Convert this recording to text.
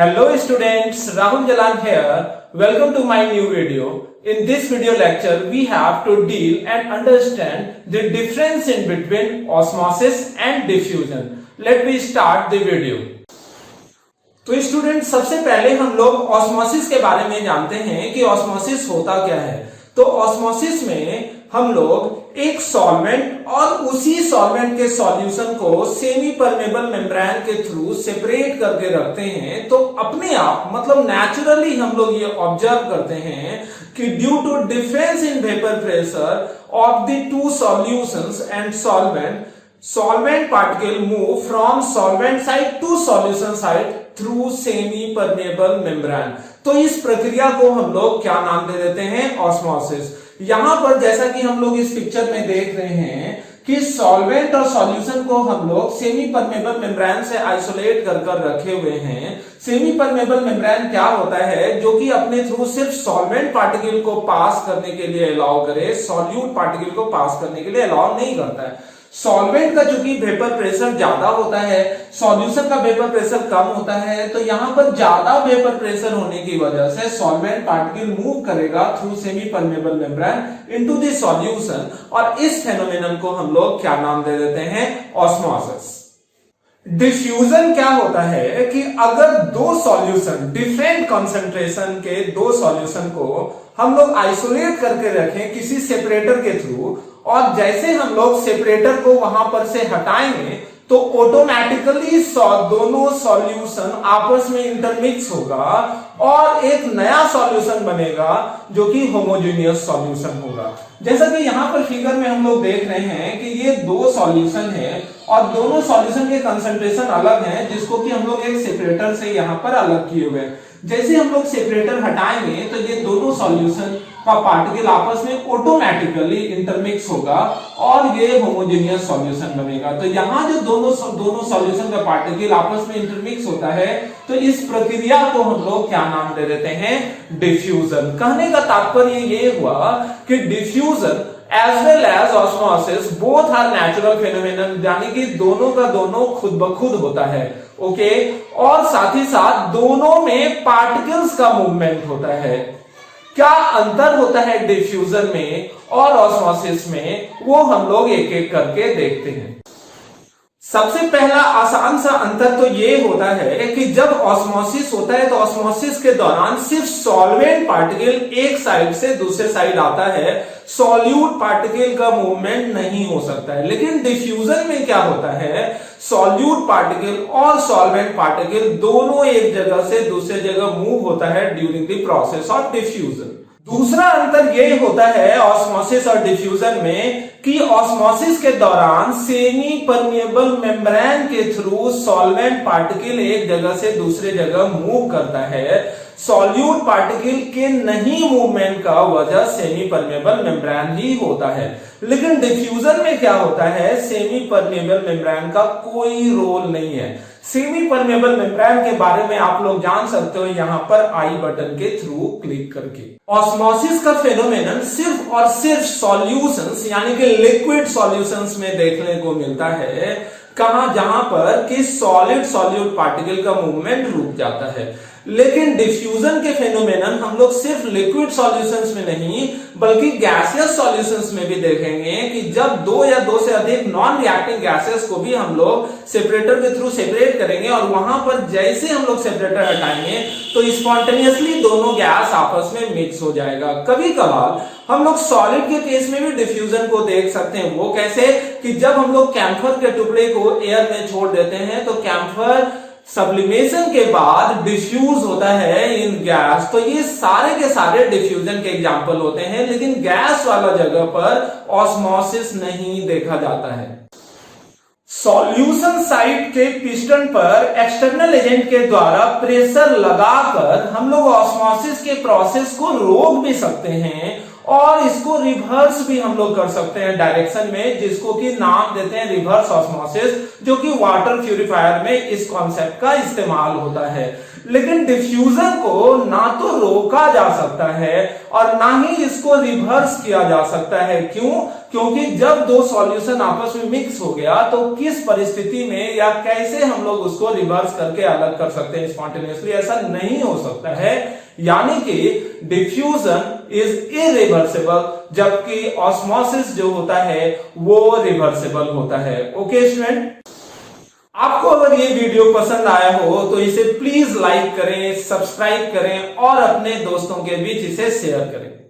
Hello students, Rahul Jalan here. Welcome to my new video. In this video lecture, we have to deal and understand the difference in between osmosis and diffusion. Let me start the video. तो student सबसे पहले हम लोग osmosis के बारे में जानते हैं कि ऑस्मोसिस होता क्या है। तो ऑस्मोसिस में हम लोग एक सॉल्वेंट और उसी सॉल्वेंट के सॉल्यूशन को सेमी परमेबल मेम्ब्रेन के थ्रू सेपरेट करके रखते हैं। तो अपने आप मतलब नेचुरली हम लोग ये ऑब्जर्व करते हैं कि due to difference in vapour pressure of the two solutions and solvent particle move from solvent side to solution side through semi permeable membrane। तो इस प्रक्रिया को हम लोग क्या नाम दे देते हैं? ऑस्मोसिस। यहां पर जैसा कि हम लोग इस पिक्चर में देख रहे हैं कि सॉल्वेंट और सॉल्यूशन को हम लोग सेमी परमेबल मेम्ब्रेन से आइसोलेट कर रखे हुए हैं। सेमी परमेबल मेम्ब्रेन क्या होता है? जो कि अपने थ्रू सिर्फ सॉल्वेंट पार्टिकल को पास करने के लिए अलाउ करे, सॉल्यूट पार्टिकल को पास करने के लिए अलाउ नहीं करता है। सॉल्वेंट का चूंकि वेपर प्रेशर ज्यादा होता है, सॉल्यूशन का वेपर प्रेशर कम होता है, तो यहां पर ज्यादा वेपर प्रेशर होने की वजह से सॉल्वेंट पार्टिकल मूव करेगा through semi permeable membrane into the solution, और इस फेनोमेनन को हम लोग क्या नाम दे देते हैं? ऑस्मोसिस। डिफ्यूजन क्या होता है कि अगर दो सॉल्यूशन डिफरेंट कंसंट्रेशन के दो सॉल्यूशन को हम लोग आइसोलेट करके रखें किसी सेपरेटर के थ्रू, और जैसे हम लोग सेपरेटर को वहां पर से हटाएंगे तो ऑटोमेटिकली दोनों सॉल्यूशन आपस में इंटरमिक्स होगा और एक नया सॉल्यूशन बनेगा जो कि होमोजेनियस सॉल्यूशन होगा। जैसा कि यहां पर फिगर में हम लोग देख रहे हैं कि ये दो सॉल्यूशन है और दोनों सॉल्यूशन के कंसंट्रेशन अलग हैं, जिसको कि हम लोग एक सेपरेटर से यहां पर अलग किए हुए हैं। जैसे हम लोग सेपरेटर हटाएंगे तो ये दोनों सॉल्यूशन का पार्टिकल आपस में ऑटोमेटिकली इंटरमिक्स होगा और ये होमोजेनियस सॉल्यूशन बनेगा। तो यहाँ जो दोनों सॉल्यूशन का पार्टिकल आपस में इंटरमिक्स होता है, तो इस प्रक्रिया को हम लोग क्या नाम दे देते हैं? डिफ्यूजन। कहने का तात्पर्य ये हुआ कि diffusion as well as osmosis both are natural phenomenon, यानी कि दोनों का दोनों खुद ब खुद होता है। ओके, और साथ ही साथ दोनों में पार्टिकल्स का मूवमेंट होता है। क्या अंतर होता है डिफ्यूजन में और ऑस्मोसिस में, वो हम लोग एक एक करके देखते हैं। सबसे पहला आसान सा अंतर तो ये होता है कि जब ऑस्मोसिस होता है तो ऑस्मोसिस के दौरान सिर्फ सॉल्वेंट पार्टिकल एक साइड से दूसरे साइड आता है, सॉल्यूट पार्टिकल का मूवमेंट नहीं हो सकता है। लेकिन डिफ्यूजन में क्या होता है? सॉल्यूट पार्टिकल और सॉल्वेंट पार्टिकल दोनों एक जगह से दूसरे जगह मूव होता है during the process of diffusion. दूसरा अंतर ये होता है ऑस्मोसिस और डिफ्यूजन में कि ऑस्मोसिस के दौरान सेमी परमेबल मेम्ब्रेन के थ्रू सॉल्वेंट पार्टिकल एक जगह से दूसरे जगह मूव करता है। सॉल्यूट पार्टिकल के नहीं मूवमेंट का वजह सेमी परमेबल मेम्ब्रेन ही होता है। लेकिन डिफ्यूजन में क्या होता है? सेमी परमेबल मेम्ब्रेन का कोई रोल नहीं है। सेमी परमेबल मेम्ब्रेन के बारे में आप लोग जान सकते हो यहां पर आई बटन के थ्रू क्लिक करके। ऑस्मोसिस का फेनोमेनन सिर्फ और सिर्फ सॉल्यूशंस यानी कि लिक्विड सॉल्यूशंस में देखने को मिलता है। कहां? जहां पर कि सॉलिड सॉल्यूट पार्टिकल का मूवमेंट रुक जाता है। लेकिन डिफ्यूजन के फेनोमेनन हम लोग सिर्फ लिक्विड सॉल्यूशंस में नहीं बल्कि गैसियस सॉल्यूशंस में भी देखेंगे कि जब दो या दो से अधिक नॉन रिएक्टिंग गैसेस को भी हम लोग सेपरेटर के थ्रू सेपरेट करेंगे और वहां पर जैसे हम लोग सेपरेटर हटाएंगे तो स्पॉन्टेनियसली दोनों गैस आपस में मिक्स हो जाएगा। कभी कभार हम लोग सॉलिड के केस में भी डिफ्यूजन को देख सकते हैं। वो कैसे? कि जब हम लोग कैम्फर के टुकड़े को एयर में छोड़ देते हैं तो कैम्फर सब्लिमेशन के बाद डिफ्यूज होता है इन गैस। तो ये सारे के सारे डिफ्यूजन के एग्जांपल होते हैं, लेकिन गैस वाला जगह पर ऑस्मोसिस नहीं देखा जाता है। सॉल्यूशन साइड के पिस्टन पर एक्सटर्नल एजेंट के द्वारा प्रेशर लगाकर हम लोग ऑस्मोसिस के प्रोसेस को रोक भी सकते हैं और इसको रिवर्स भी हम लोग कर सकते हैं डायरेक्शन में, जिसको कि नाम देते हैं रिवर्स ऑस्मोसिस, जो कि वाटर प्यूरिफायर में इस कॉन्सेप्ट का इस्तेमाल होता है। लेकिन डिफ्यूजन को ना तो रोका जा सकता है और ना ही इसको रिवर्स किया जा सकता है। क्यों? क्योंकि जब दो सॉल्यूशन आपस में मिक्स हो गया तो किस परिस्थिति में या कैसे हम लोग उसको रिवर्स करके अलग कर सकते हैं स्पॉन्टेनियसली, ऐसा नहीं हो सकता है। यानी कि डिफ्यूजन इज इरिवर्सिबल, जबकि ऑस्मोसिस जो होता है वो रिवर्सिबल होता है। ओके स्टूडेंट, आपको अगर ये वीडियो पसंद आया हो तो इसे प्लीज लाइक करें, सब्सक्राइब करें और अपने दोस्तों के बीच इसे शेयर करें।